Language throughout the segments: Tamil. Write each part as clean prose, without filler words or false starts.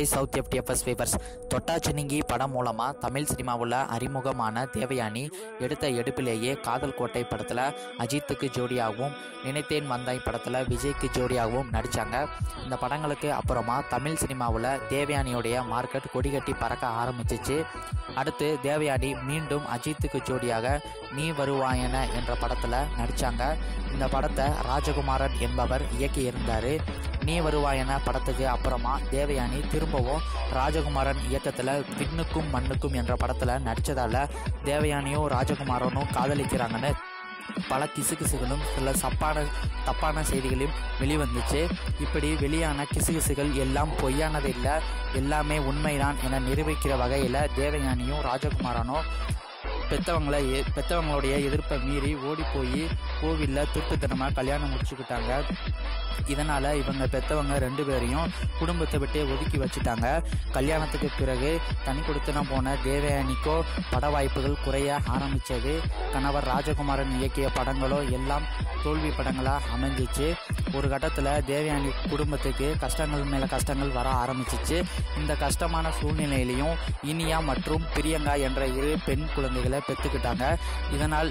Hi south FTFS weavers. தொட்டாச்சினிங்கி படம் மூலமாக தமிழ் சினிமாவில் அறிமுகமான தேவயானி எடுத்த எடுப்பிலேயே காதல் கோட்டை படத்தில் அஜித்துக்கு ஜோடியாகவும், நினைத்தேன் வந்தாய் படத்தில் விஜய்க்கு ஜோடியாகவும் நடித்தாங்க. இந்த படங்களுக்கு அப்புறமா தமிழ் சினிமாவில் தேவயானியோடைய மார்க்கெட் கொடிகட்டி பறக்க ஆரம்பிச்சிச்சு. அடுத்து தேவயானி மீண்டும் அஜித்துக்கு ஜோடியாக நீ வருவாயன என்ற படத்தில் நடித்தாங்க. இந்த படத்தை ராஜகுமாரன் என்பவர் இயக்கியிருந்தார். நீ வருவாயன படத்துக்கு அப்புறமா தேவயானி திரும்பவும் ராஜகுமாரன் இயக்கத்தில் விண்ணுக்கும் மண்ணுக்கும் என்ற படத்தில் நடித்ததால் தேவயானியும் ராஜகுமாரனும் காதலிக்கிறாங்கன்னு பல கிசுகிசுகளும் சில தப்பான செய்திகளையும் வெளிவந்துச்சு. இப்படி வெளியான கிசுகிசுகள் எல்லாம் பொய்யானதில்லை, எல்லாமே உண்மைதான் என நிரூபிக்கிற வகையில் தேவயானியும் ராஜகுமாரனும் பெற்றவங்களுடைய எதிர்ப்பை மீறி ஓடி போய் கோவிலில் திருட்டுத்தனமாக கல்யாணம் முடிச்சுக்கிட்டாங்க. இதனால் இவங்க பெற்றவங்க 2 பேரையும் குடும்பத்தை விட்டே ஒதுக்கி வச்சுட்டாங்க. கல்யாணத்துக்கு பிறகு தனி கொடுத்தனம் போன தேவயானிக்கோ பட வாய்ப்புகள் குறைய ஆரம்பித்தது. கணவர் ராஜகுமாரன் இயக்கிய படங்களோ எல்லாம் தோல்வி படங்களாக அமைஞ்சிச்சு. ஒரு கட்டத்தில் தேவயானி குடும்பத்துக்கு கஷ்டங்கள் மேலே கஷ்டங்கள் வர ஆரம்பிச்சிச்சு. இந்த கஷ்டமான சூழ்நிலையிலையும் இனியா மற்றும் பிரியங்கா என்ற 2 பெண் குழந்தைகளை பெற்றுக்கிட்டாங்க. இதனால்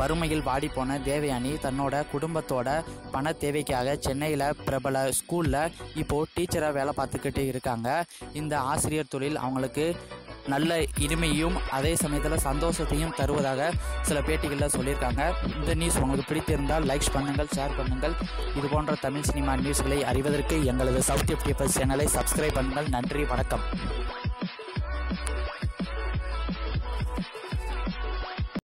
வறுமையில் வாடி போன தேவயானி தன்னோட குடும்பத்தோட பண தேவைக்காக சென்னையில் பிரபல ஸ்கூலில் இப்போது டீச்சராக வேலை பார்த்துக்கிட்டு இருக்காங்க. இந்த ஆசிரியர் தொழில் அவங்களுக்கு நல்ல இனிமையும் அதே சமயத்தில் சந்தோஷத்தையும் தருவதாக சில பேட்டிகளில் சொல்லியிருக்காங்க. இந்த நியூஸ் உங்களுக்கு பிடித்திருந்தால் லைக் பண்ணுங்கள், ஷேர் பண்ணுங்கள். இது போன்ற தமிழ் சினிமா நியூஸ்களை அறிவதற்கு எங்களது சவுத் எஃப்டிஎஃப்எஸ் சேனலை சப்ஸ்கிரைப் பண்ணுங்கள். நன்றி, வணக்கம்.